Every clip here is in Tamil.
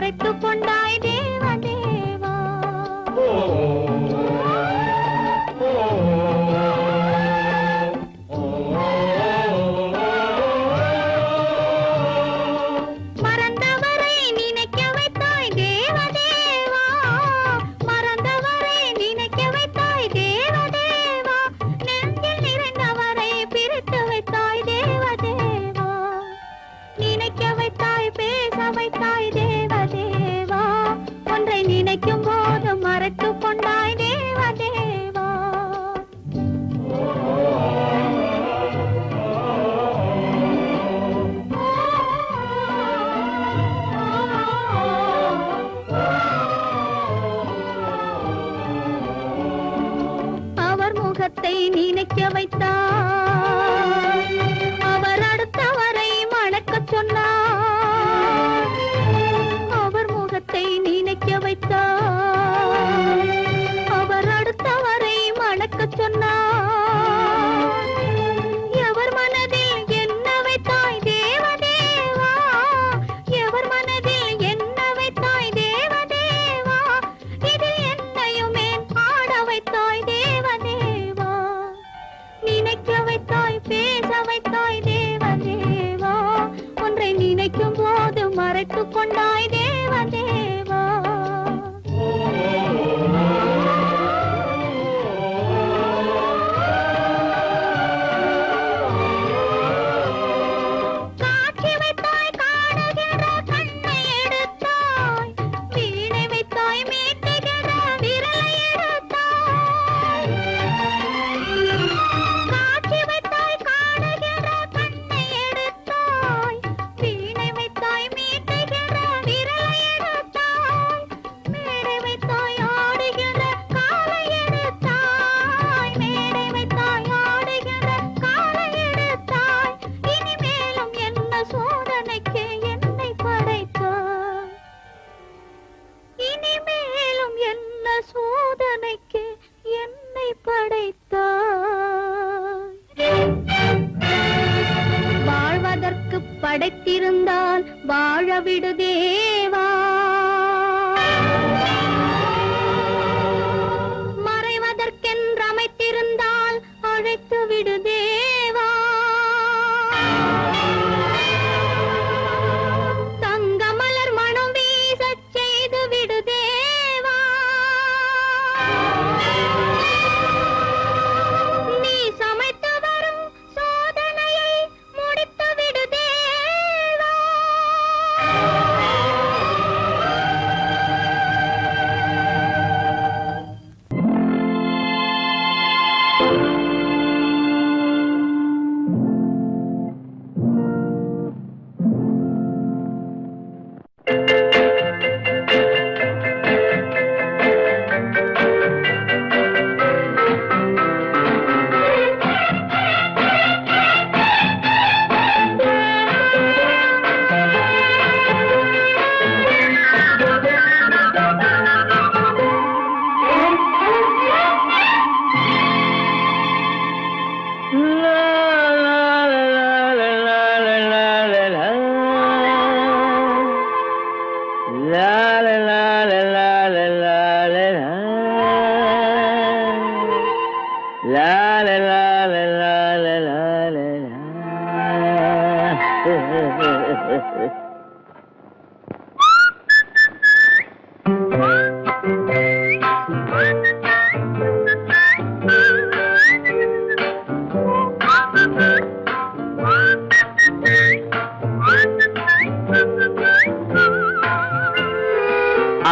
மறைத்து கொண்டாய் தேவதேவா. மறந்தவரை நினைக்க வைத்தாய் தேவதேவா, மறந்தவரை நினைக்க வைத்தாய் தேவதேவா, நெஞ்சில் நிறைந்தவரை பிரித்து வைத்தாய் தேவதேவா, நினைக்க வைத்தாய் பேச வைத்தாய் தேவதேவா, ஒன்றை நினைக்கும் போது மறைத்து கொண்டாய் தேவதேவா. அவர் முகத்தை நினைக்க வைத்தார், அவர் அடுத்தவரை மணக்கச் சொன்னார், அவர் முகத்தை நினைக்க வைத்தார், அவர் அடுத்தவரை மணக்கச் சொன்னார், எவர் மனதில் என்ன வைத்தாய் தேவதேவா, எவர் மனதில் என்ன வைத்தாய் தேவதேவா, இதில் என்னையுமே ஆட வைத்தாய் தேவதேவா, நினைக்க வைத்தாய் பேச வைத்தாய் தேவதேவா, ஒன்றை நினைக்கும் போது மறைத்து கொண்டாய் தேவதேவா. காட்சி வைத்தாய் காணுகின்ற கண்ணை எடுத்தாய், வீணை வைத்தாய் மீட்டுகின்ற விரலை எடுத்தாய், காட்சி வைத்தாய் காணுகின்ற கண்ணை எடுத்தாய், வீணை வைத்தாய் மீட்டுகின்ற விரலை எடுத்தாய், மேடை வைத்தாய் ஆடுகின்ற காலை எடுத்தாய், மேடை வைத்தாய் ஆடுகின்ற காலை எடுத்தாய், இனிமேலும் என்ன சோதனைக்கு என்னை படைத்தாய், இனிமேலும் என்ன சோதனைக்கு என்னை படைத்தாய். வாழ்வதற்கு படைத்திருந்தால் வாழ விடு தேவா, மறைவதற்கென்று அமைத்திருந்தால் அழைத்து விடு தேவா, தங்க மலர் மனம் வீசச் செய்து விடு தேவா, நீ சமைத்து வரும் சோதனையை முடித்து விடு தேவா.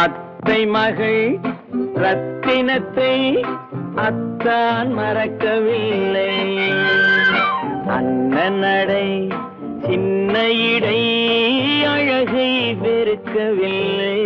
அத்தை மகள் ரத்தினத்தை அத்தான் மறக்கவில்லை, அண்ணன் நடை சின்ன இடை அழகை வெறுக்கவில்லை.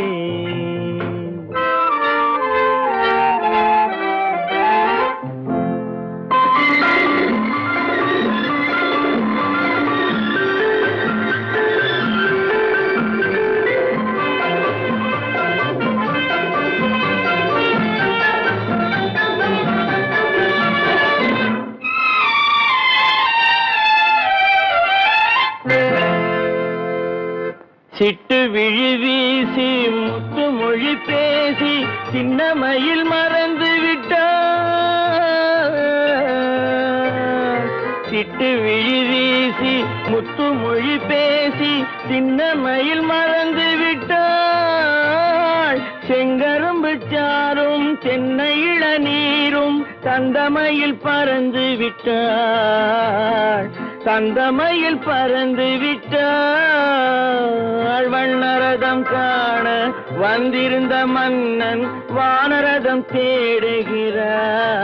சிட்டு விழி வீசி முத்து மொழி பேசி சின்ன மயில் மறந்து விட்டார். சிட்டு விழி வீசி முத்து மொழி பேசி சின்ன மயில் மறந்து விட்டாள். செங்கரும்பு சாரும் சென்னை இளநீரும் தந்தமயில் பறந்து விட்டாள். தந்தமயில் பறந்து விட்டாள். வண்ணரதம் காண வந்திருந்த மன்னன் வானரதம் தேடுகிறான்.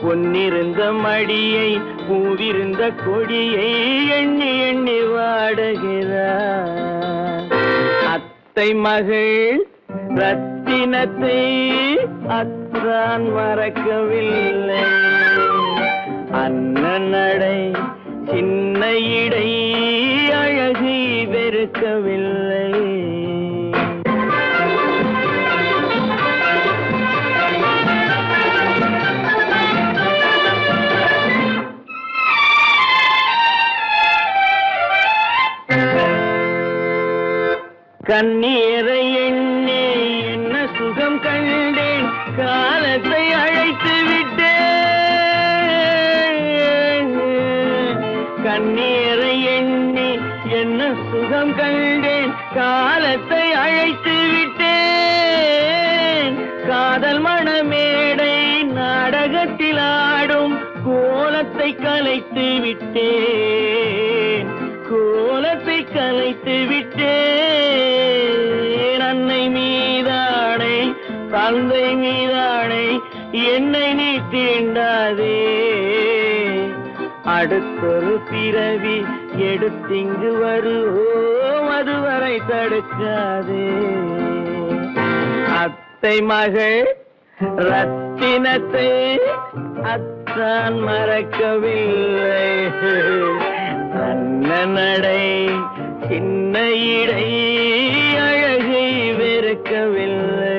பொன்னிருந்த மடியை பூவிருந்த கொடியை எண்ணி எண்ணி வாடுகிறான். அத்தை மகள் ரத்தினத்தை அத்தான் மறக்கவில்லை. அண்ணன் நடை சின்ன இடை அழகை வெறுக்கவில்லை. கண்ணீரை எண்ணி என்ன சுகம் கண்டேன், காலத்தை அழைத்து விட்டேன். கண்ணீரை எண்ணி என்ன சுகம் கண்டேன், காலத்தை அழைத்து விட்டேன். காதல் மணமேடை நாடகத்தில் ஆடும் கோலத்தை கலைத்து விட்டேன். கோலத்தை கலைத்து விட்டேன். அன்னை மீதானை தந்தை மீதானை என்னை நீ தீண்டாதே. அடுத்தொரு பிறவி எடுத்திங்கு வருவோம், அதுவரை தடுக்காதே. அத்தை மகள் ரத்தினத்தை அத்தான் மறக்கவில்லை. அண்ணன் நடை சின்ன இடை அழகை வெறுக்கவில்லை.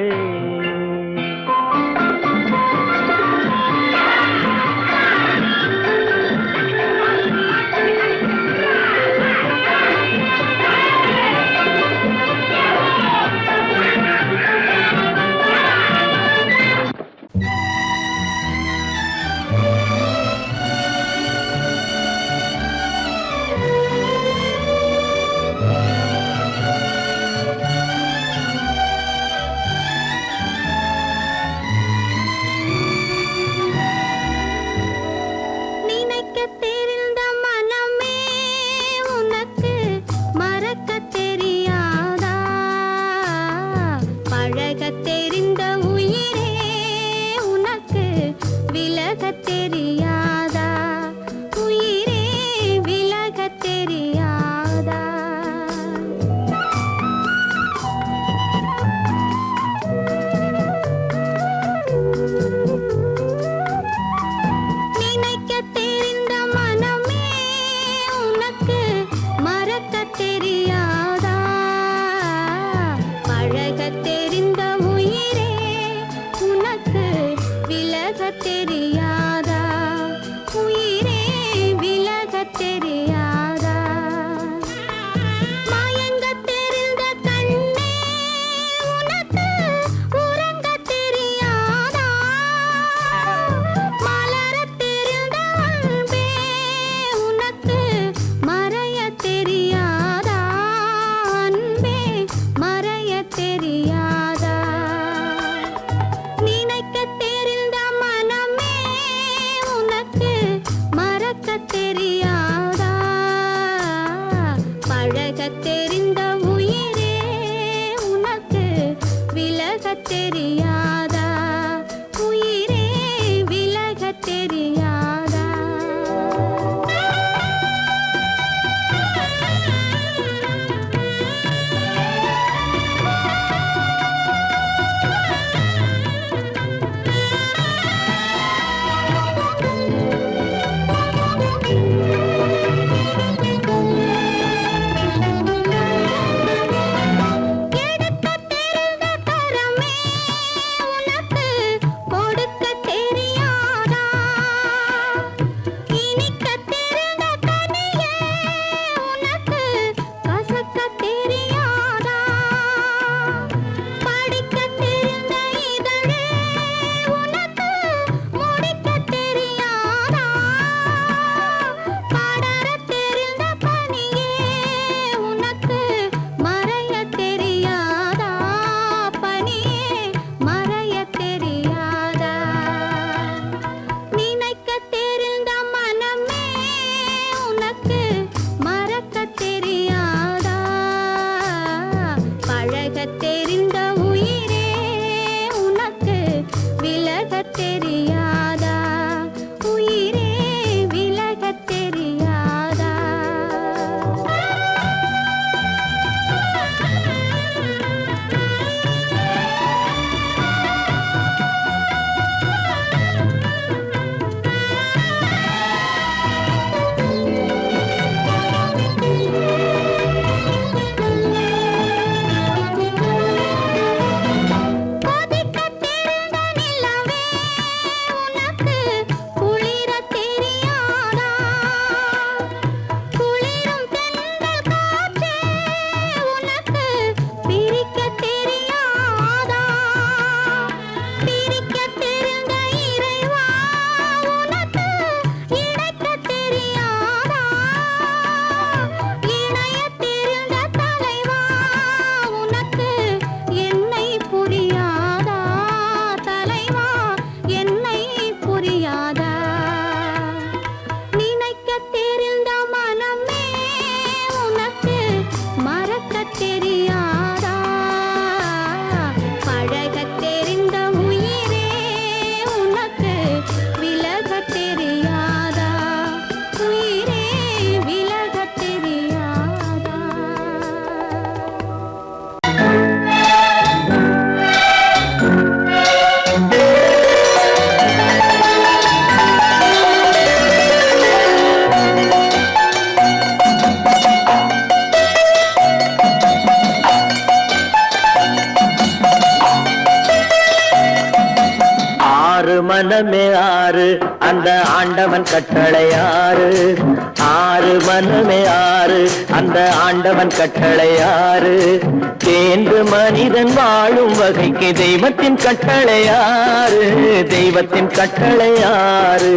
மனமே ஆறு அந்த ஆண்டவன் கட்டளை ஆறு. ஆறு மனமே ஆறு அந்த ஆண்டவன் கட்டளை ஆறு. தேர்ந்து மனிதன் வாழும் வகைக்கு தெய்வத்தின் கட்டளை ஆறு. தெய்வத்தின் கட்டளை ஆறு.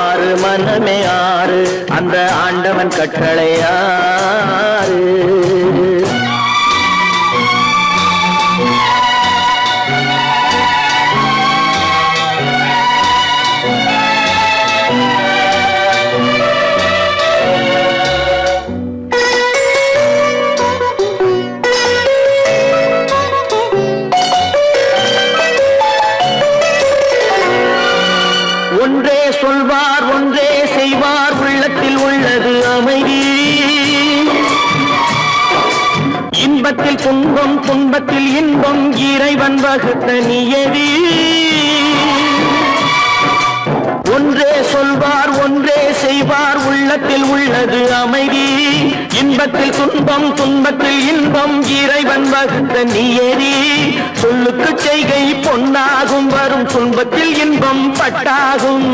ஆறு மனமே ஆறு அந்த ஆண்டவன் கட்டளை ஆறு. ஒன்றே சொல்வார் ஒன்றே செய்வார் உள்ளத்தில் உள்ளது அமைதி. இன்பத்தில் துன்பம் துன்பத்தில் இன்பம் இறைவன் வகுத்த நியதி. ஒன்றே சொல்வார் ஒன்றே செய்வார் உள்ளத்தில் உள்ளது அமைதி. இன்பத்தில் துன்பம் துன்பத்தில் இன்பம் இறைவன் வகுத்த நியதி. சொல்லுக்கு செய்கை பொன்னாகும் வரும் துன்பத்தில் இன்பம் பட்டாகும்.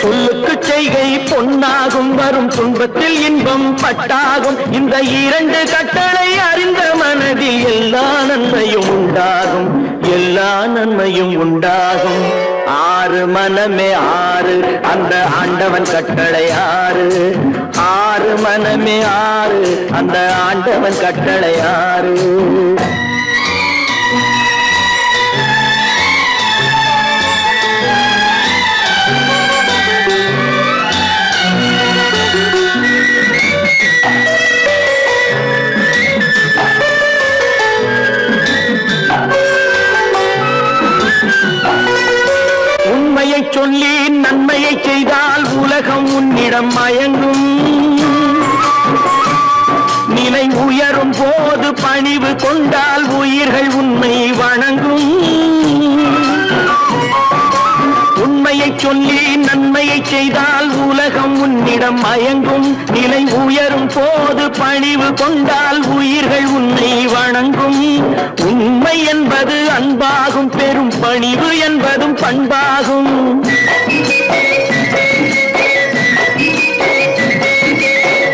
சொல்லுக்கு செய்கை பொன்னாகும் வரும் துன்பத்தில் இன்பம் பட்டாகும். இந்த இரண்டு கட்டளை அறிந்த மனதில் எல்லா நன்மையும் உண்டாகும். எல்லா நன்மையும் உண்டாகும். ஆறு மனமே ஆறு அந்த ஆண்டவன் கட்டளை ஆறு. ஆறு மனமே ஆறு அந்த ஆண்டவன் கட்டளை ஆறு. உண்மையை சொல்லி நன்மையை செய்தால் உலகம் உன்னிடம் மயங்கும். நிலை உயரும் போது பணிவு கொண்டால் உயிர்கள் உன்னை வணங்கும். உண்மையை சொல்லி நன்மையை செய்தால் உலகம் உன்னிடம் மயங்கும். நிலை உயரும் போது பணிவு கொண்டால் உயிர்கள் உன்னை வணங்கும். உண்மை என்பது அன்பாகும். பெரும் பணிவு என்பதும் பண்பாகும்.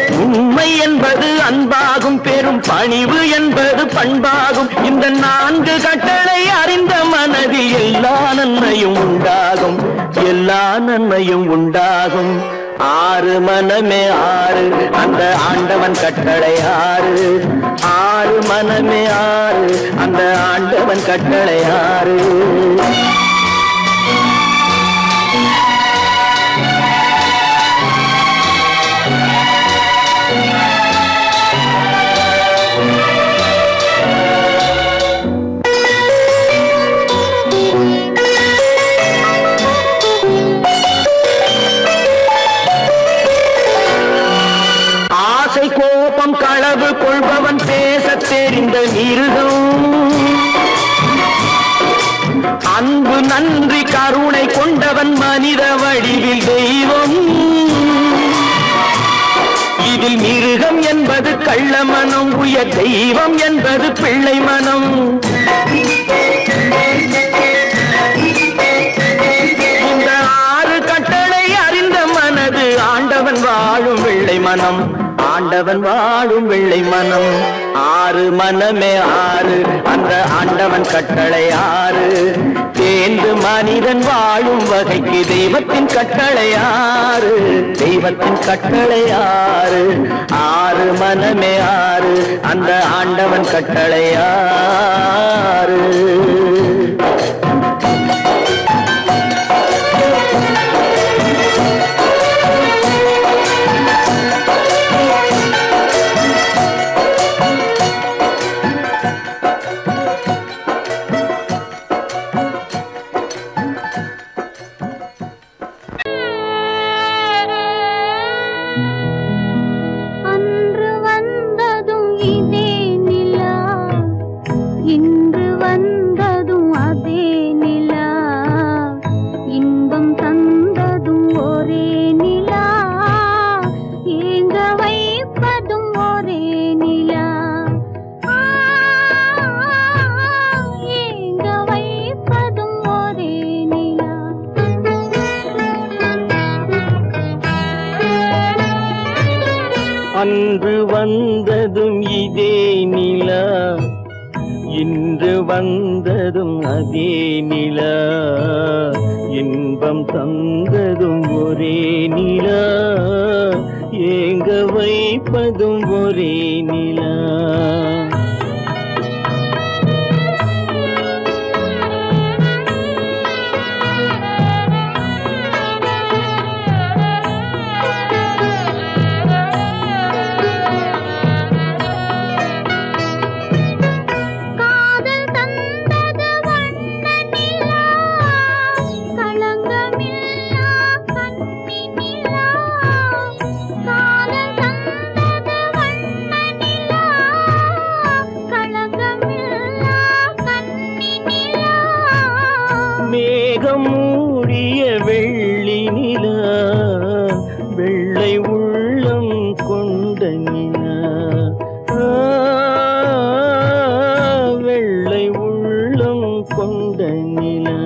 உண்மை என்பது அன்பாகும். பெரும் பணிவு என்பது பண்பாகும். இந்த நான்கு கட்டளை அறிந்த மனதில் எல்லா நன்மையும் உண்டாகும். எல்லா நன்மையும் உண்டாகும். ஆறு மனமே ஆறு அந்த ஆண்டவன் கட்டளை ஆறு. ஆறு மனமே ஆறு அந்த ஆண்டவன் கட்டளை ஆறு. கோபம் களவு கொள்பவன் பேசத் தெரிந்த மிருகம். அன்பு நன்றி கருணை கொண்டவன் மனித வடிவில் தெய்வம். இதில் மிருகம் என்பது கள்ள மனம். உயர் தெய்வம் என்பது பிள்ளை மனம். இந்த ஆறு கட்டளை அறிந்த மனது ஆண்டவன் வாழும் வெள்ளை மனம். ஆண்டவன் வாழும் வெள்ளை மனம். ஆறு மனமே ஆறு அந்த ஆண்டவன் கட்டளை ஆறு. தேர்ந்து மனிதன் வாழும் வகைக்கு தெய்வத்தின் கட்டளை ஆறு. தெய்வத்தின் கட்டளை ஆறு. ஆறு மனமே ஆறு அந்த ஆண்டவன் கட்டளை ஆறு. இன்று வந்ததும் அதே அன்று வந்ததும் இதே நிலா, இன்று வந்ததும் அதே நிலா, இன்பம் தந்ததும் ஒரே நிலா, ஏங்க வைப்பதும் ஒரே நிலா. மேகம் மூடிய வெள்ளி நிலா, வெள்ளை உள்ளம் கொண்ட நிலா, வெள்ளை உள்ளம் கொண்ட நிலா.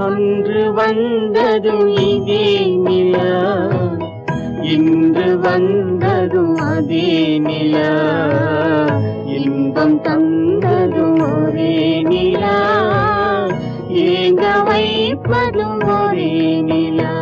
அன்று வந்ததும் இதே நிலா, இன்று வந்ததும் அதே நிலா, இன்பம் தந்ததும் ஒரே நிலா, ஏங்க வைப்பதும் ஒரே நிலா.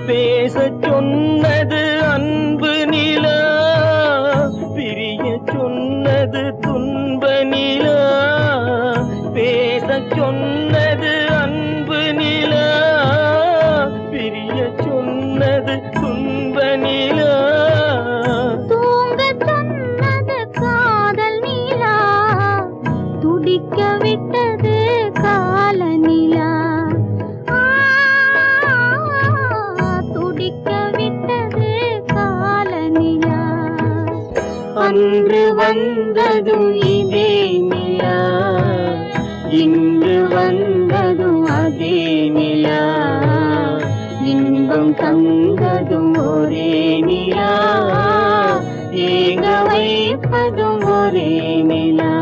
பேசச் சொன்னது அன்பு நிலா, பிரிய சொன்னது துன்ப நிலா. பேசச் சொன்னது அன்பு நிலா, பிரிய சொன்னது துன்ப நிலா. தூங்கச் சொன்னது காதல் நிலா, துடிக்க விட்டது கால நிலா, துடிக்க விட்டது கால நிலா. அன்று வந்ததும் இதே நிலா, இன்று வந்ததும் அதே நிலா, இன்பம் தந்ததும் ஒரே நிலா, ஏங்க வைப்பதும் ஒரே நிலா,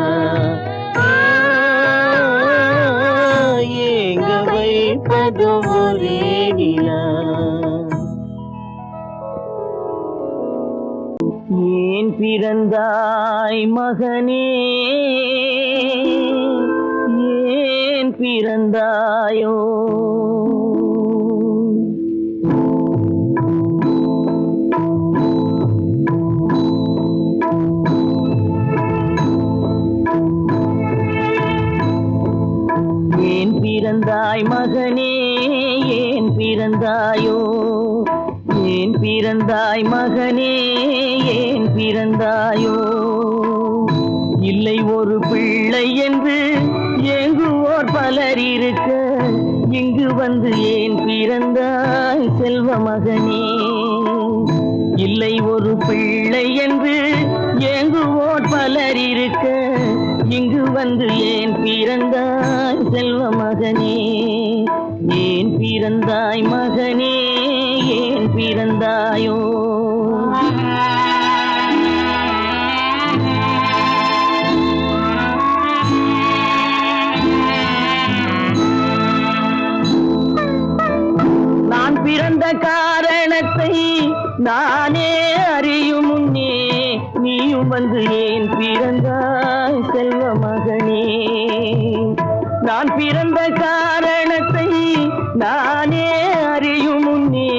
ஏங்க வைப்பதும் ஒரே நிலா. ஏன் பிறந்தாய் மகனே, ஏன் பிறந்தாயோ? ஏன் பிறந்தாய் மகனே, ஏன் பிறந்தாயோ? ஏன் பிறந்தாய் மகனே, ஏன் பிறந்தாயோ? இல்லை ஒரு பிள்ளை என்று ஏங்குவோர் பலர் இருக்க, இங்கு வந்து ஏன் பிறந்தாய் செல்வ மகனே? இல்லை ஒரு பிள்ளை என்று ஏங்குவோர் பலர் இருக்க, இங்கு வந்து ஏன் பிறந்தாய் செல்வ மகனே? ஏன் பிறந்தாய் மகனே, ஏன் பிறந்தாயோ? நான் பிறந்த காரணத்தை நானே அறியும் முன்னே, நீயும் வந்து ஏன் பிறந்தாய் செல்வ மகனே? நான் பிறந்த காரணத்தை நானே அறியும் முன்னே,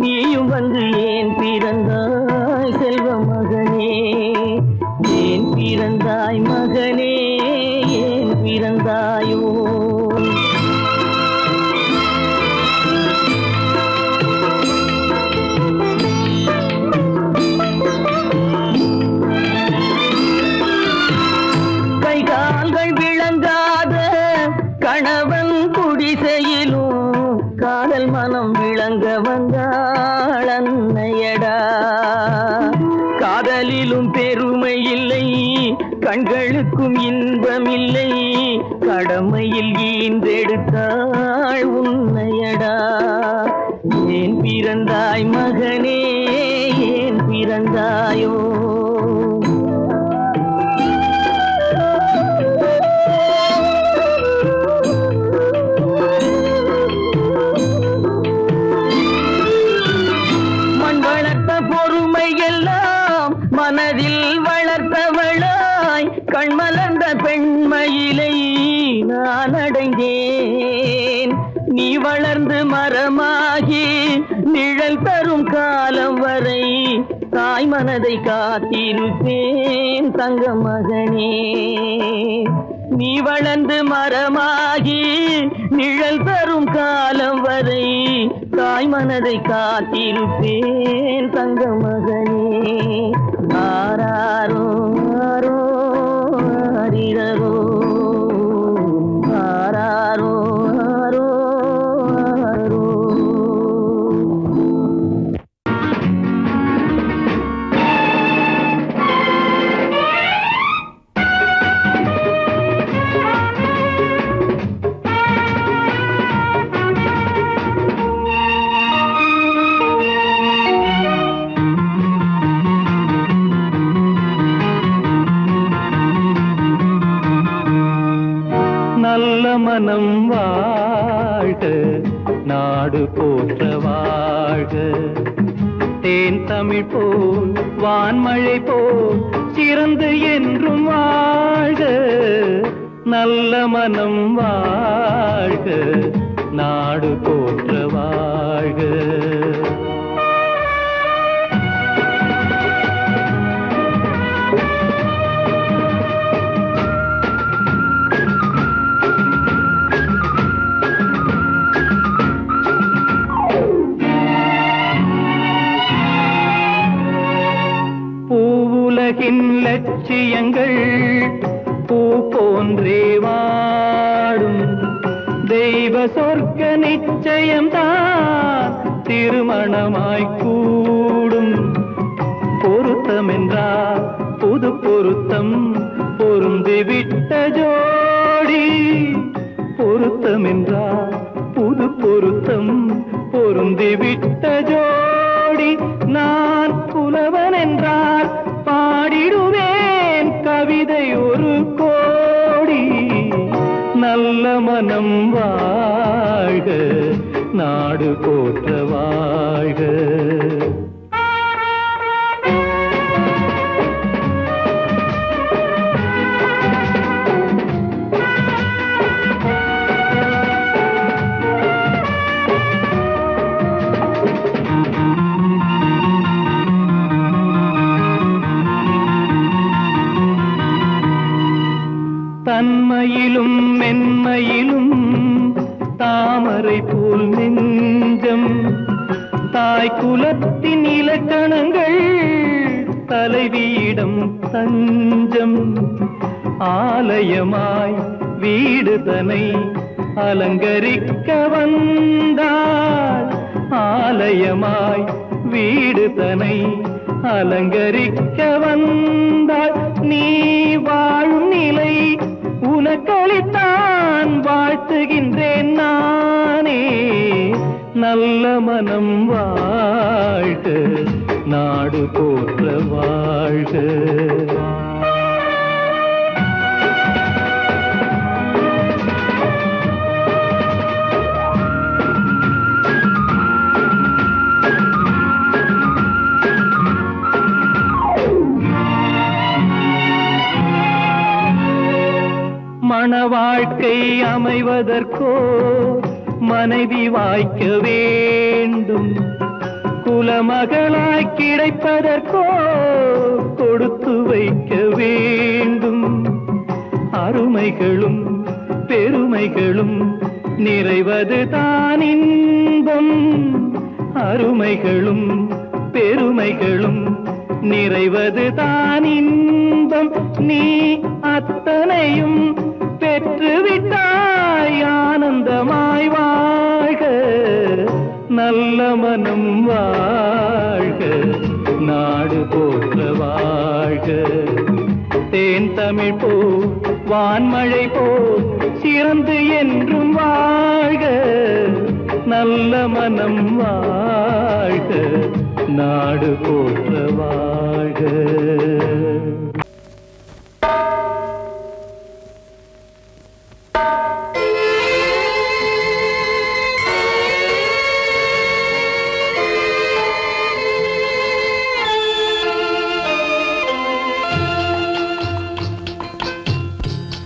நீயும் வந்து ஏன் பிறந்தாய் செல்வ மகனே? ஏன் பிறந்தாய் மகனே, ஏன் பிறந்தாயோ? கணவன் குடிசையிலும் காதல் மனம் விளங்க வந்தாள் அன்னையடா. காதலிலும் பெருமை இல்லை, கண்களுக்கும் இன்பமில்லை, கடமையில் ஈந்தெடுத்தாள் உன்னையடா. ஏன் பிறந்தாய் மகனே, ஏன் பிறந்தாயோ? மண் வளர்த்த பொறுமை எல்லாம் மனதில் வளர்த்தவளாய் கண்மலர்ந்த பெண்மயிலை நான் அடைந்தேன். நீ வளர்ந்து மரமாகி நிழல் தரும் காலம் வரை தாய் மனதை காத்திருப்பேன் தங்க மகனே. நீ வளர்ந்து மரமாகி நிழல் தரும் காலம் வரை தாய் மனதை காத்திருப்பேன் தங்க மகனே. ஆராரோ ஆரோ ஆரிரரோ ஆராரோ ஆரோ ஆரோ. நல்ல மனம் வாழ்க, நாடு போற்ற வாழ்க. தேன் தமிழ் போல் வான்மழை போல் சிறந்து என்றும் வாழ்க. நல்ல மனம் வாழ்க, நாடு போற்ற வாழ்க. பூவுலகின் லட்சியங்கள் பூ போன்றே வாடும். தெய்வ சொர்க்க நிச்சயம்தான் திருமணமாய் கூடும். பொருத்தமென்றால் புது பொருத்தம் பொருந்திவிட்ட ஜோடி. பொருத்தமென்றால் புது பொருத்தம் பொருந்திவிட்ட ஜோடி. நான் புலவன் என்றால் பாடிடுவேன் கவிதை ஒரு கோடி. நல்ல மனம் வாழ்க, நாடு போற்ற வாழ்க. தன்மையிலும் மென்மையிலும் தாமரை போல் நெஞ்சம். தாய் குலத்தின் இலக்கணங்கள் தலைவியிடம் தஞ்சம். ஆலயமாய் வீடு தனை அலங்கரிக்க வந்தாள். ஆலயமாய் வீடு தனை அலங்கரிக்க வந்தாள். நீ வாழும் நிலை உனக்களித்தான் வாழ்த்துகின்றேன் நானே. நல்ல மனம் வாழ்க, நாடு போற்ற வாழ்க. மண வாழ்க்கை அமைவதற்கோ மனைவி வாய்க்க வேண்டும். குலமகளாய் கிடைப்பதற்கோ கொடுத்து வைக்க வேண்டும். அருமைகளும் பெருமைகளும் நிறைவது தான் இன்பம். அருமைகளும் பெருமைகளும் நிறைவது தான் இன்பம். நீ அத்தனையும் பெற்றுவிட்டாய் ஆனந்தமாய் வாழ்க. நல்ல மனம் வாழ்க, நாடு போற்ற வாழ்க. தேன் தமிழ் போ வான்மழை போ சிறந்து என்றும் வாழ்க. நல்ல மனம் வாழ்க, நாடு போற்ற வாழ்க.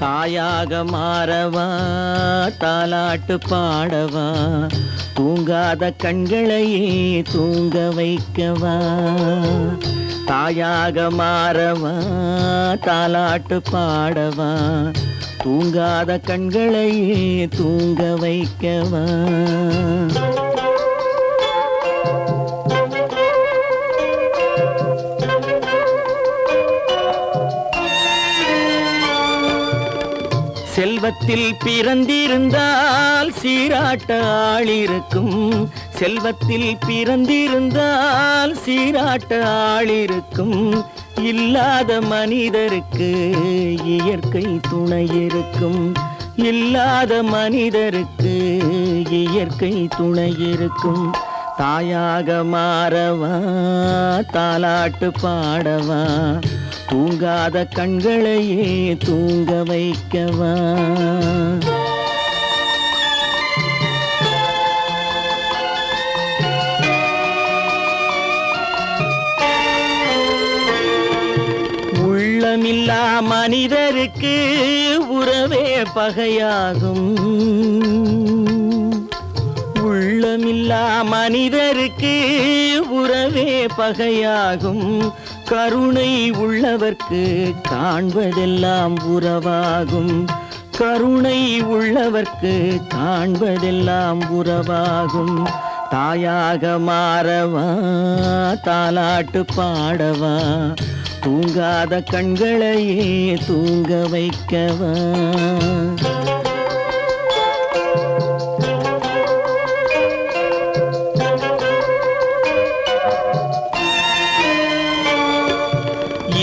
தாயாக மாறவா, தாலாட்டு பாடவா, தூங்காத கண்களையே தூங்க வைக்கவா. தாயாக மாறவா, தாலாட்டு பாடவா, தூங்காத கண்களையே தூங்க வைக்கவா. செல்வத்தில் பிறந்திருந்தால் சீராட்ட ஆளிருக்கும், செல்வத்தில் பிறந்திருந்தால் சீராட்ட ஆளிருக்கும். இல்லாத மனிதருக்கு இயற்கை துணை இருக்கும், இல்லாத மனிதருக்கு இயற்கை துணை இருக்கும். தாயாக மாறவா, தாலாட்டு பாடவா, தூங்காத கண்களையே தூங்க வைக்கவா. உள்ளமில்லா மனிதருக்கு உறவே பகையாகும், உள்ளமில்லா மனிதருக்கு உறவே பகையாகும். கருணை உள்ளவர்க்கு காண்பதெல்லாம் உறவாகும், கருணை உள்ளவர்க்கு காண்பதெல்லாம் உறவாகும். தாயாக மாறவா, தாலாட்டு பாடவா, தூங்காத கண்களையே தூங்க வைக்கவா.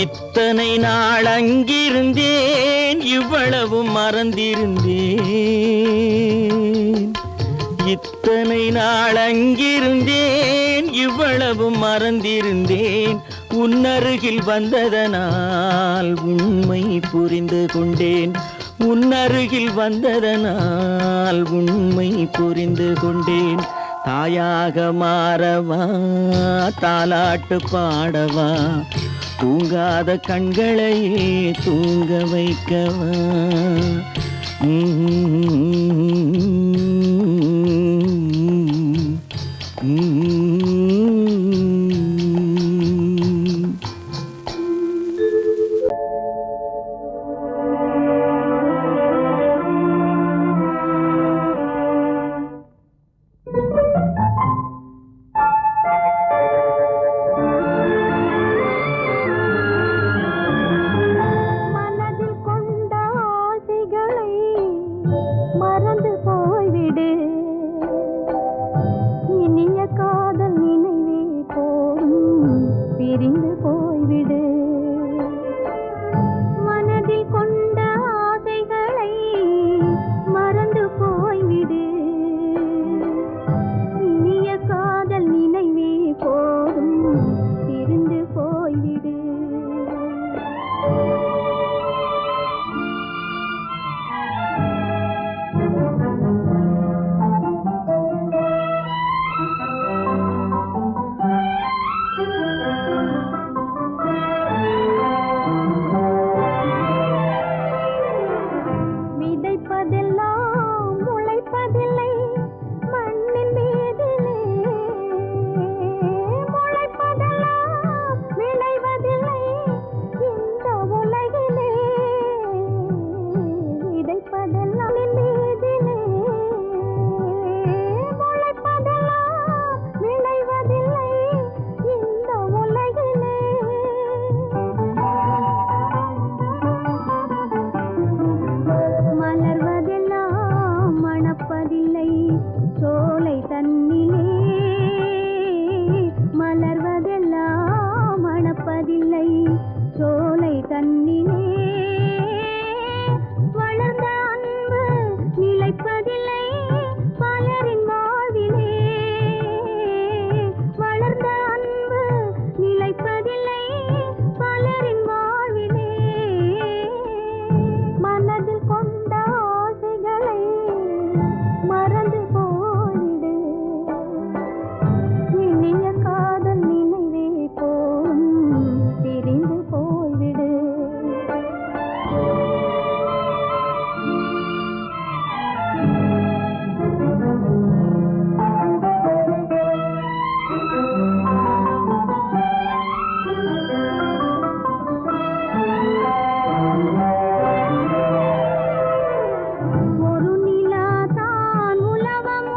இத்தனை நாள் அங்கிருந்தேன், இவ்வளவு மறந்திருந்தேன். இத்தனை நாள் அங்கிருந்தேன், இவ்வளவு மறந்திருந்தேன். உன்னருகில் வந்ததனால் உண்மை புரிந்து கொண்டேன், உன்னருகில் வந்ததனால் உண்மை புரிந்து கொண்டேன். தாயாக மாறவா, தாலாட்டு பாடவா, தூங்காத கண்களையே தூங்க வைக்கவா. மறந்து போய்விடு இனிய காதல் நினைவே போம் பிரிந்து போய்விடு ஒரு நிலா தான் உலவம்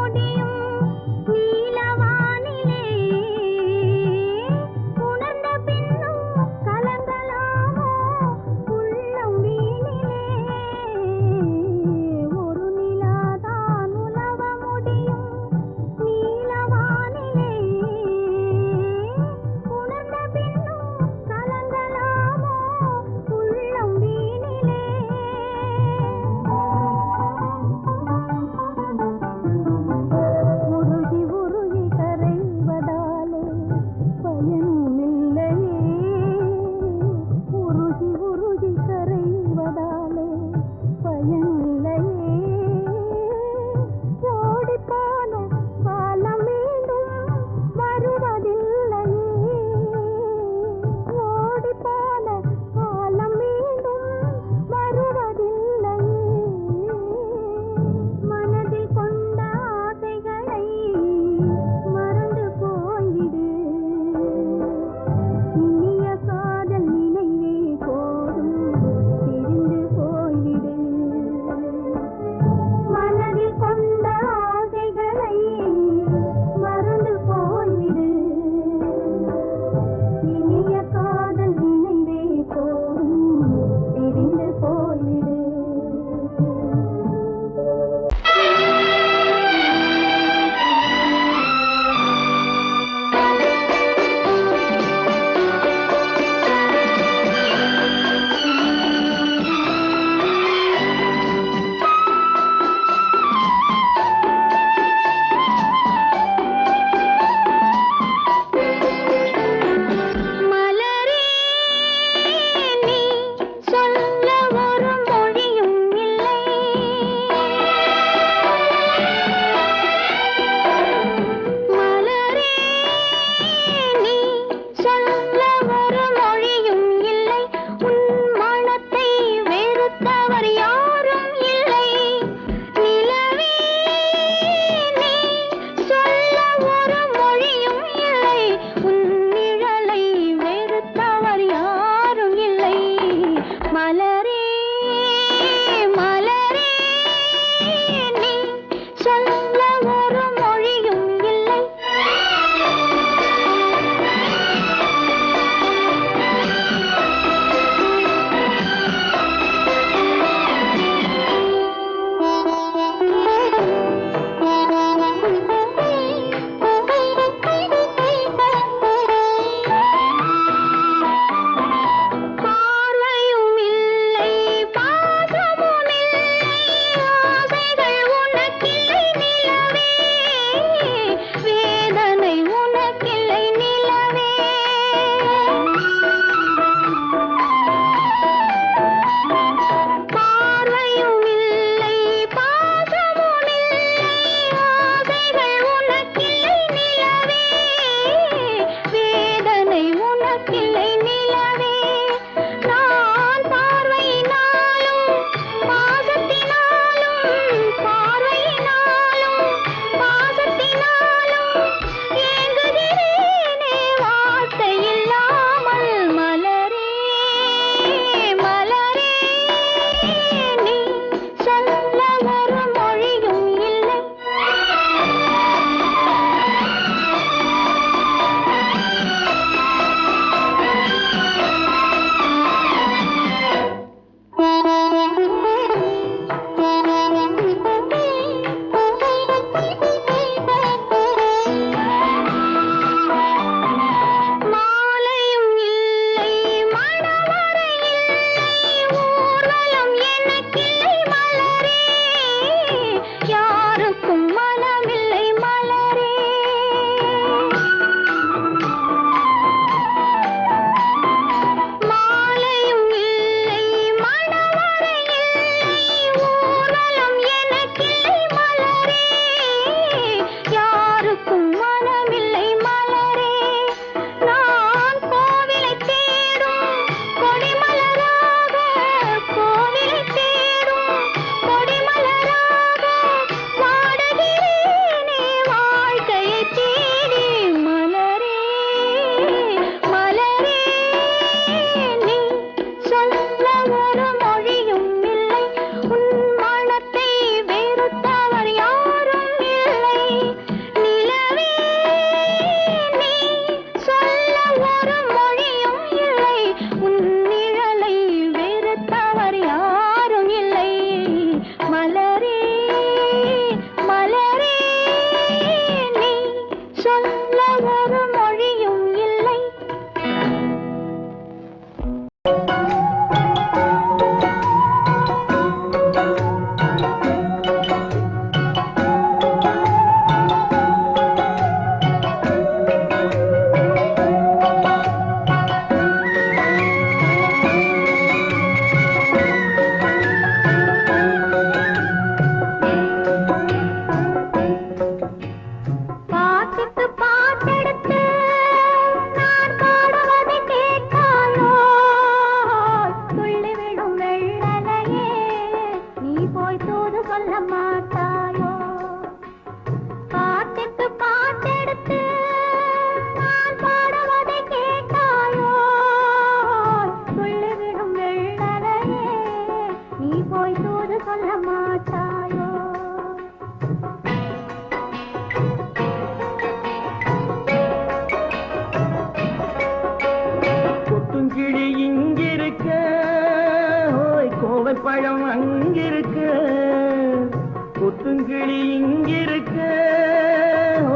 இங்கிருக்க,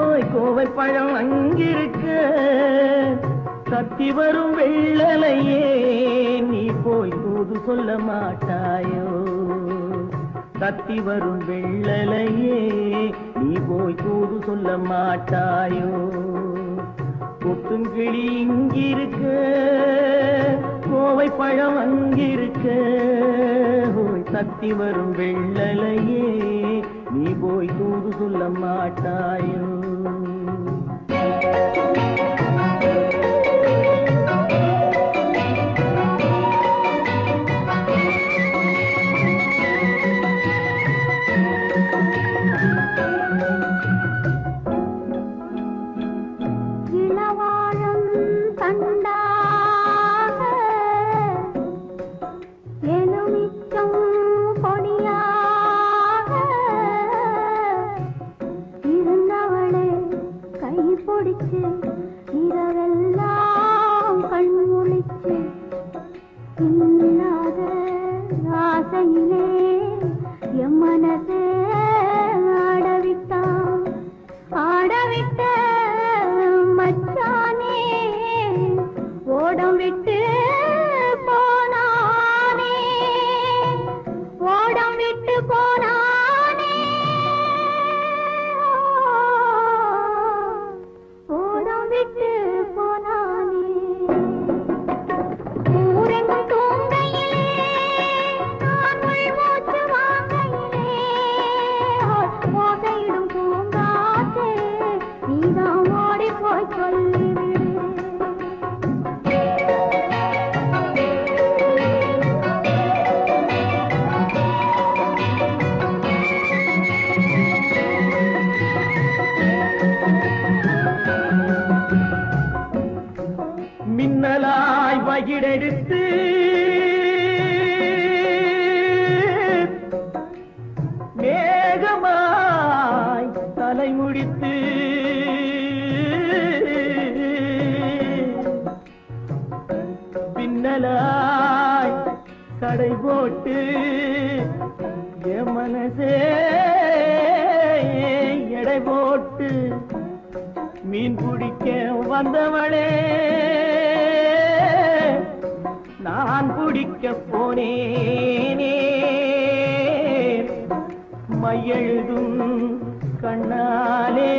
ஓய் கோவை பழம் அங்கிருக்க, தத்தி வரும் வெள்ளலையே நீ போய் தூது சொல்ல மாட்டாயோ? தத்தி வரும் வெள்ளலையே நீ போய் தூது சொல்ல மாட்டாயோ? கொத்துங்கிளி இங்கிருக்க, கோவை பழம் அங்கிருக்க, ஓய் தத்தி வரும் வெள்ளலையே நீ போய் தூது சொல்ல மாட்டாயோ? இரவெல்லாம் கண்முழிச்சு இல்லாத ஆசையிலே என் மனசே ஆடவிட்ட மச்சானே ஓடம் விட்டு போனானே, ஓடம் விட்டு போனானே, ஓடம் விட்டு போனானே. ஊரெங்கும் தூங்கையிலே நான் மூச்சு வாங்கையிலே ஓசையிடும் பூங்காற்றே நீதான் ஓடி போய் சொல்லிவிடு. மின்னலாய் வகிடெடுத்து மேகமாய் தலைமுடித்து பின்னலாய் கடை போட்டு என் மனசே எடை போட்டு மீன் பிடிக்க வந்தவளே நான் பிடிக்க போனேனே, மையெழுதும் கண்ணாலே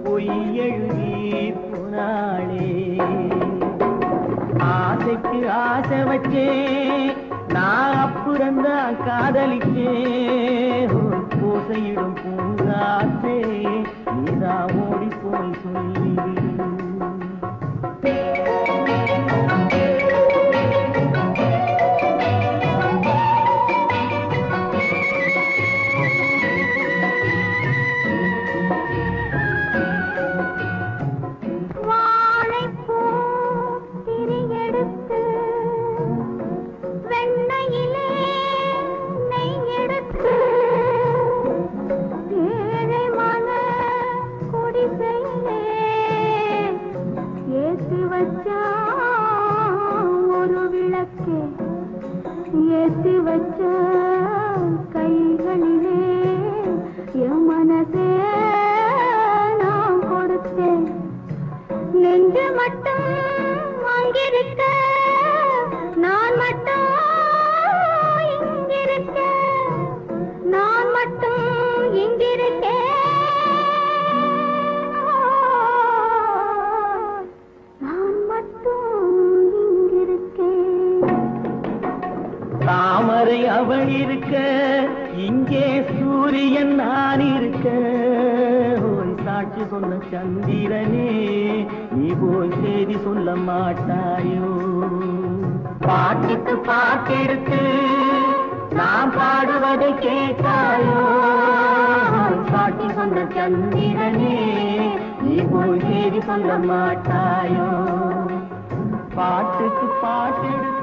பொய் எழுதி போனாளே. ஆசைக்கு ஆசை வச்சேன் நான் அப்புறந்தான் காதலிச்சேன், பூசையிடும் பூங்காற்றே நீதான் ஓடி போய் சொல்லிவிடு. ஒரு விளக்கே ஏற்றி வச்ச கைகளிலே என் மனசே நான் கொடுத்தேன். நெஞ்சு மட்டும் அங்கிருக்க, நான் மட்டும் இங்கிருக்க, நான் மட்டும் இங்கிருக்கேன். தாமரை அவள் இருக்க, இங்கே சூரியன் நான் இருக்க, ஓய் சாட்சி சொன்ன சந்திரனே நீ போய் செய்தி சொல்ல மாட்டாயோ? பாட்டுக்கு பாட்டெடுத்து நான் பாடுவதை கேட்டாயோ? சாட்சி சொன்ன சந்திரனே நீ போய் செய்தி சொல்ல மாட்டாயோ? பாட்டுக்கு பாட்டெடுத்து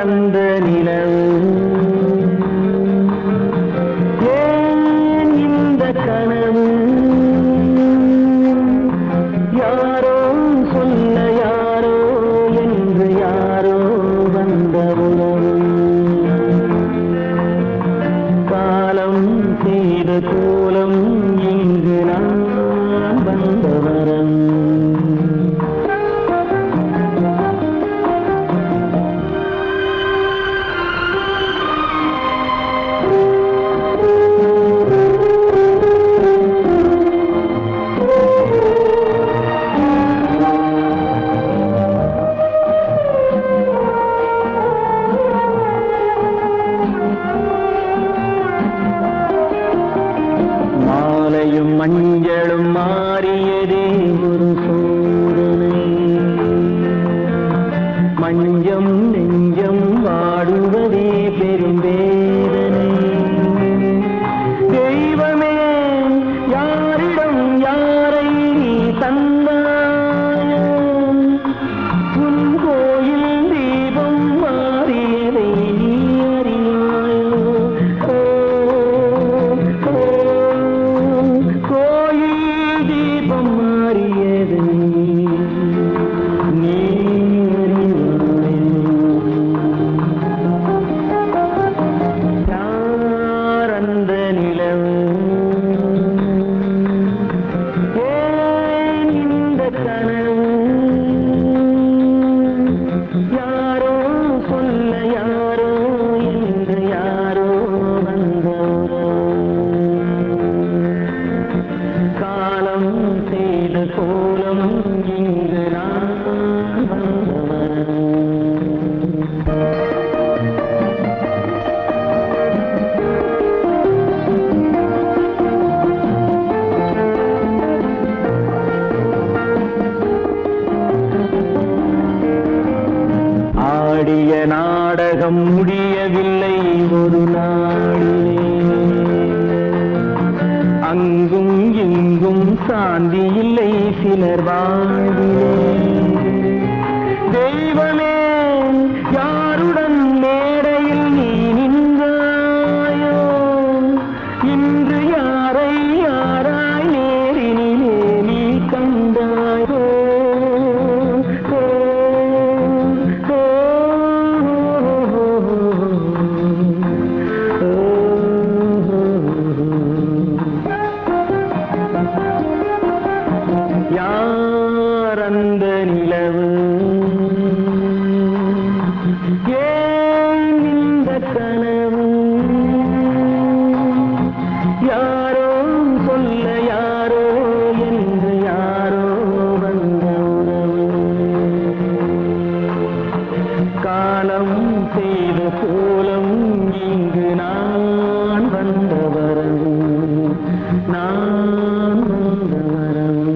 அந்த நிலவு ஏன் இந்த கனவு யாரோ சொல்ல யாரோ என்று யாரோ வந்த உறவு காலம் செய்த கோலம் இங்கு நான் வந்த வரம் மாலையும் மஞ்சளும் மாறியதே ஒரு சோதனை மஞ்சம் நெஞ்சம் வாடுவதே பெரும் வேதனை தெய்வமே யாரிடம் யாரை நீ தந்தாயோ உன் கோயில் தீபம் மாறியதை நீ அறியாயோ கோயில் தீபம் மாறியது நீ யார் அந்த நிலவு ஏன் இந்த கனவு யாரோ சொல்ல யாரோ என்று யாரோ வந்த காலம் செய்த கோலம் இங்கு நான் வந்தவன் ஆடிய நாடகம் முடியவில்லை ஒரு நாளிலே அங்கும் இங்கும் சாந்தி இல்லை சிலர் வாழ்விலே தெய்வமே யாருடன் மேடையில் நீ நின்றாயோ இன்று யாரை யாராய் நேரினிலே நீ கண்டாயோ யார் அந்த நிலவு ஏன் இந்த கனவு யாரோ சொல்ல யாரோ என்று யாரோ வந்த உறவு காலம் செய்த கோலம் இங்கு நான் வந்த வரவு நான் வந்த வரவு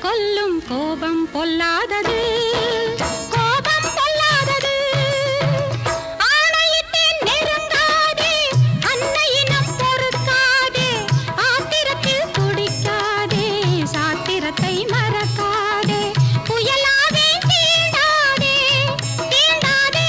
கொல்லும் கோபம் பொல்லாதது, கோபம் பொல்லாதது. ஆணையிட்டேன் நெருங்காதே, அன்னையினம் பொறுக்காதே, ஆத்திரத்தில் துடிக்காதே, சாத்திரத்தை மறக்காதே, புயலாவே தீண்டாதே, தீண்டாதே.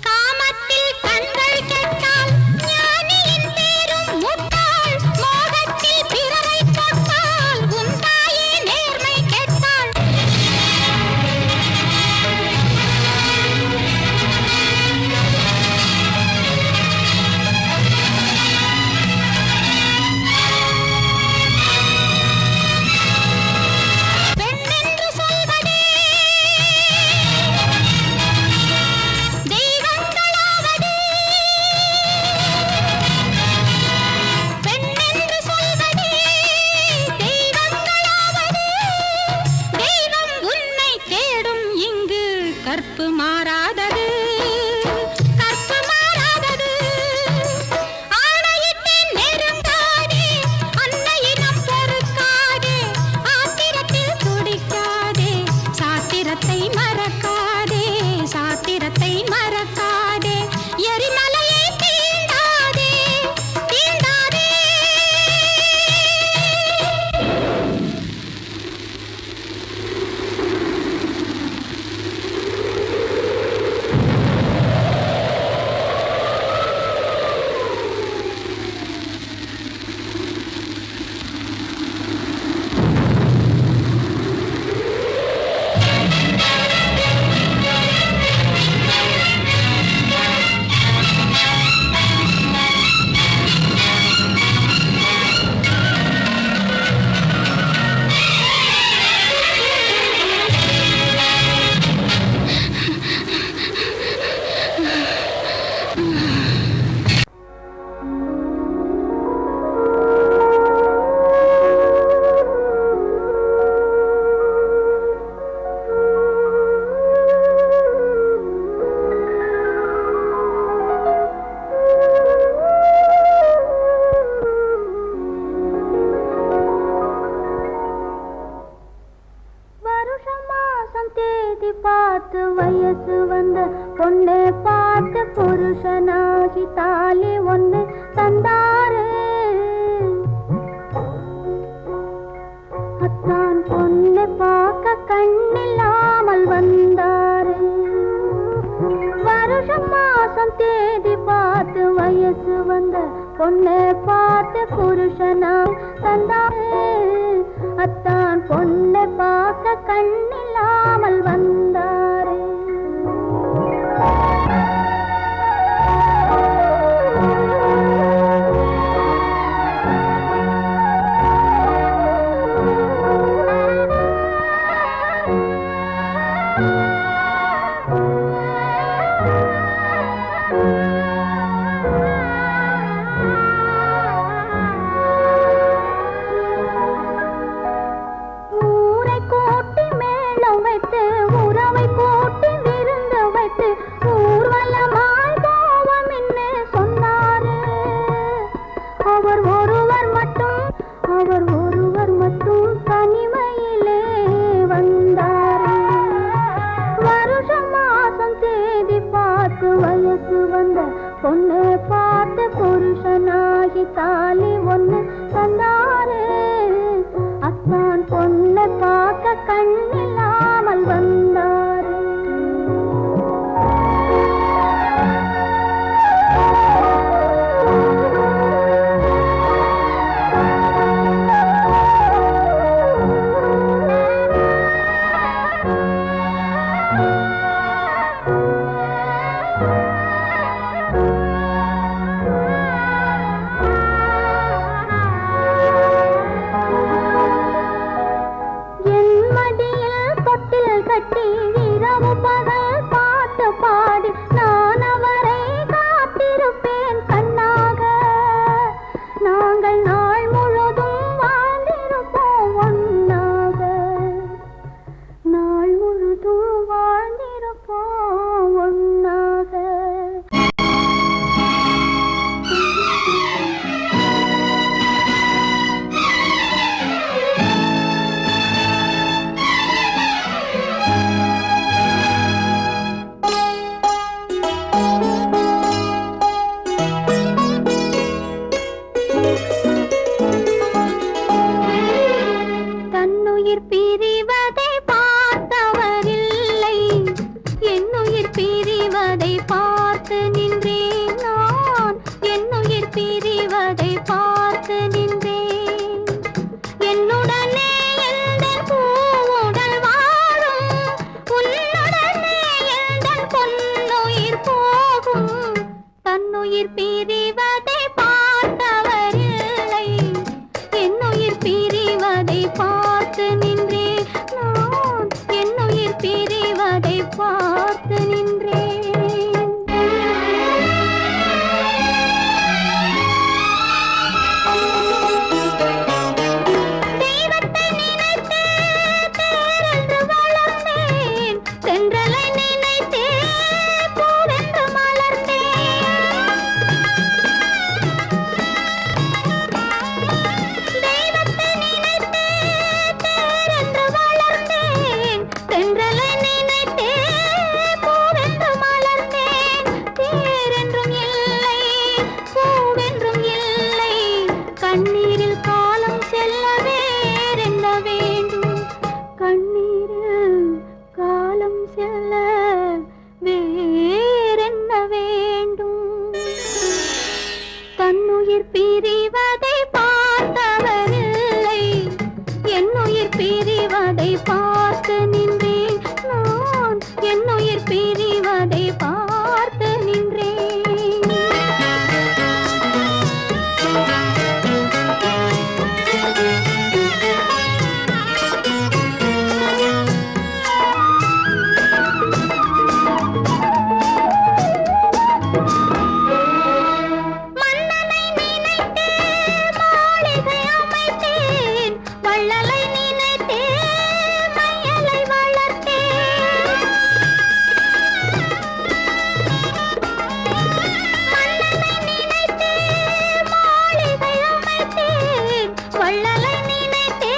காமத்தில் கண்கள் கெட்டால் ஞானியின் பேரும் முட்டாள், மோகத்தில் பிறரை தொட்டால் உன் தாயே நேர்மை கெட்டாள். பெண்ணென்று சொல்வதே தெய்வங்களாவது, பெண்ணென்று சொல்வதே தெய்வங்களாவது. தெய்வம் உன்னை தேடும் இங்கு கற்பு மாறாதது, கற்பு மாறாதது. ஆணையிட்டேன் நெருங்காதே, அன்னையினம் பொறுக்காதே, ஆத்திரத்தில் துடிக்காதே, சாத்திரத்தை மறக்காதே, சாத்திரத்தை மறக்காதே, எரிமலையை தீண்டாதே, தீண்டாதே. வருஷம் மாசம் தேதி பார்த்து வயசு வந்த பொண்ணை பார்த்து புருஷனாகி தாலி ஒண்ணு தந்தாரு. அத்தான் பொண்ணை பார்க்க கண்ணில்லாமல் வந்தாரு. வருஷம் மாசம் தேதி பார்த்து வயசு வந்த பொண்ணை பார்த்து புருஷனாய் தந்தாரு. அத்தான் பொண்ணை பார்க்க கண்ணில்லாமல் வந்தாரு. ஊரை கூட்டி மேளம் வைத்து, உறவை கூட்டி விருந்து வைத்து, ஊர்வலமாய் போவோம் என்று சொன்னாரு. அவர் ஒருவர் மட்டும் தனிமையிலே வந்தாரு. வருஷம் மாசம் தேதி பார்த்து வயசு வந்த பொண்ணு பார்த்து புருஷனாகி தாலி ஒண்ணு தந்தாரு. அத்தான் பொண்ணை பார்க்க கண்ணில்லாமல் வந்தாரு. என் மடியில் தொட்டில் கட்டி பிரிவதை பார்த்து நின்றேன் நான், என்னுயிர் பிரிவதை பார்த்து நின்றேன். என்னுடனே எந்தன் பூவுடல் வாழும், உன்னுடனே எந்தன் பொன்னுயிர் போகும். தன்னுயிர் பிரிவதை பார்த்தவரில்லை, என்னுயிர் பிரிவதை பார்த்து நின்றேன் நான், என்னுயிர் பிரிவதை பார்த்து நின்றேன். தெய்வத்தை நினைத்தே தேரென்று வளர்ந்தேன், தென்றலை நினைத்தே பூவென்று மலர்ந்தேன். தெய்வத்தை நினைத்தே தேரென்று வளர்ந்தேன், தென்றலை நினைத்தே பூவென்று மலர்ந்தேன். தேரென்றும் இல்லை, பூவென்றும் இல்லை, கண்ணீரில் காலம் செல்ல வேறென்ன வேண்டும், கண்ணீரில் காலம் செல்ல வேறென்ன வேண்டும். தன்னுயிர் பிரிவதை பார்த்தவரில்லை, என்னுயிர் பிரிவதை பார்த்து நின்றேன் நான், என்னுயிர் பிரிவதை பார்த்து நின்றேன். மன்னனை நினைத்தே மாளிகை அமைத்தேன், வள்ளலை நினைத்தே மையலை வளர்த்தேன். மன்னனை நினைத்தே மாளிகை அமைத்தேன், வள்ளலை நினைத்தே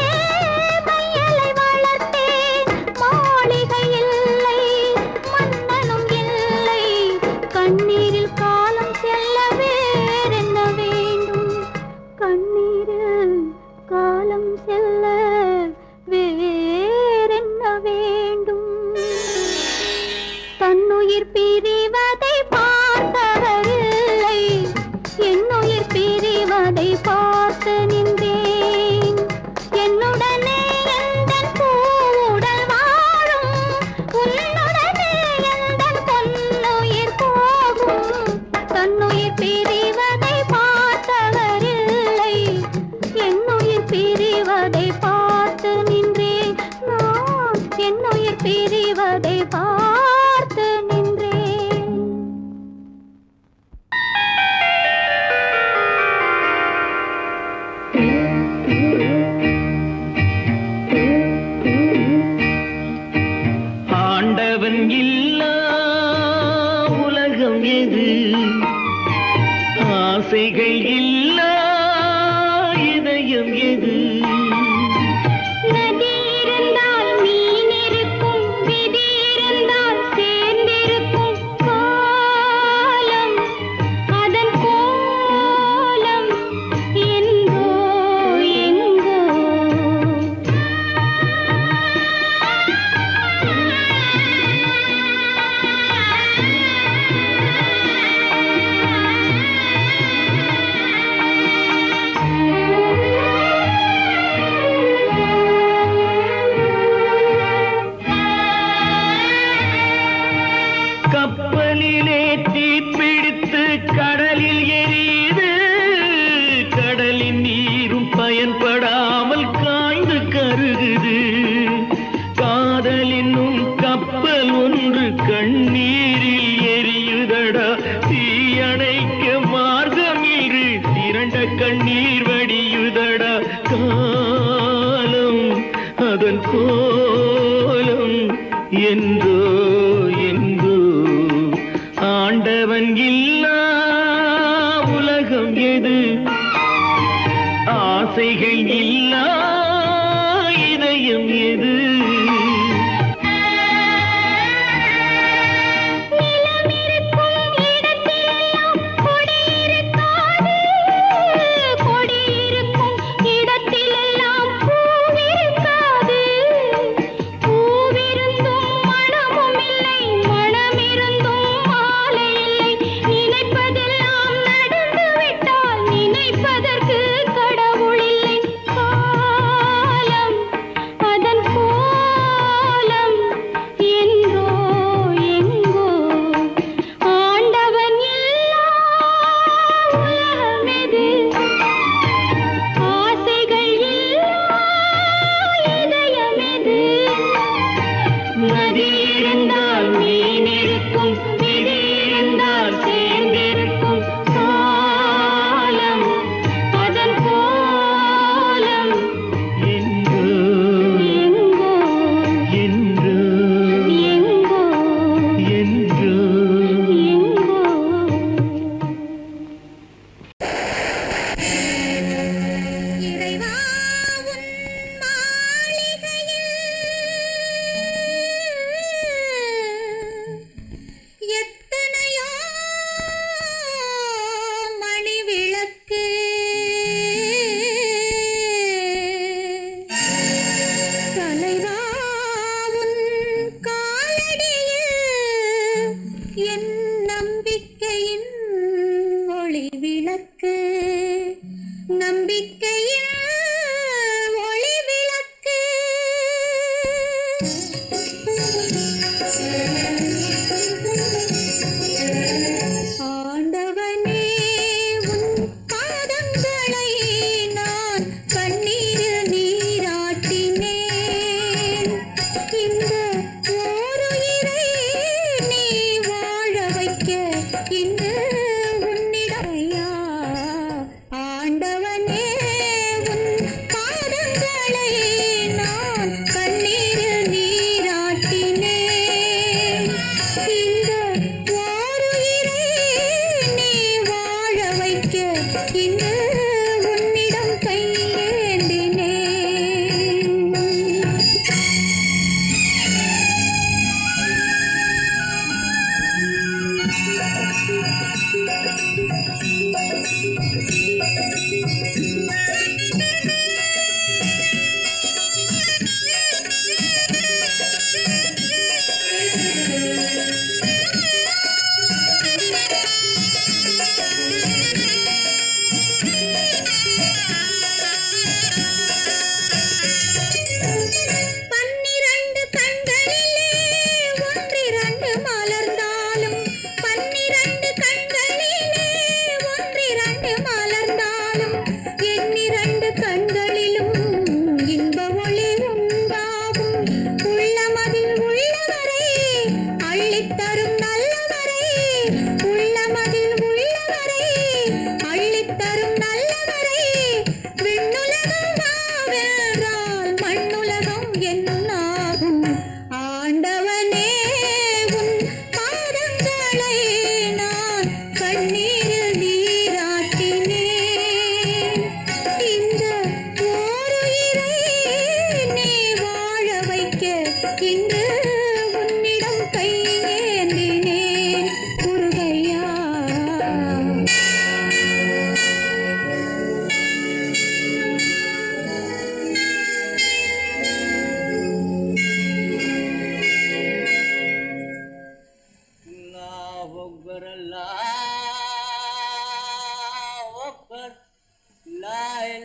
மையலை வளர்த்தேன். மாளிகை இல்லை, மன்னனும் இல்லை, கண்ணீரில் காலம் செல்ல வேறென்ன வேண்டும், கண்ணீரில் காலம் செல்ல வேறென்ன வேண்டும். தன்னுயிர் பிரிவதை பார்த்தவரில்லை, என்னுயிர் பிரிவதை பார்த்து நின்றேன். என்னுடனே எந்தன் பூவுடல் வாழும், உன்னுடனே எந்தன் பொன்னுயிர் போகும். தன்னுயிர் பிரிவதை பார்த்தவரில்லை, என்னுயிர் பிரிவதை பார்த்து நின்றேன் நான், என்னுயிர் பிரிவதை பார்த்து நின்றேன். ஆண்டவன் இல்லா உலகம் எது, ஆசைகள் இல்லா இதயம் எது. நதி இருந்தால் மீன் இருக்கும், விதி இருந்தால் சேர்ந்திருக்கும் காலம், அதன் கோலம் எங்கோ எங்கோ. கப்பலிலே தீப்பிடித்து கடலில் எரியுது, கடலின் நீரும் பயன்படாமல் காய்ந்து கருகுது. காதல் என்னும் கப்பல் ஒன்று கண்ணீரில் எரியுதடா, தீயணைக்க மார்க்கமின்றி திரண்ட கண்ணீர் வடியுதடா. காலம் அதன் கோலம் என்றோ எங்கோ. ஆண்டவன் இல்லா உலகம் எது, ஆசைகள் இல்லா இதயம் எது. நிலமிருக்கும் இடத்திலெல்லாம் கொடியிருக்காது, கொடியிருக்கும் இடத்திலெல்லாம் பூவிருக்காது. பூவிருந்தும் மணமும் இல்லை, மணமிருந்தும்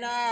La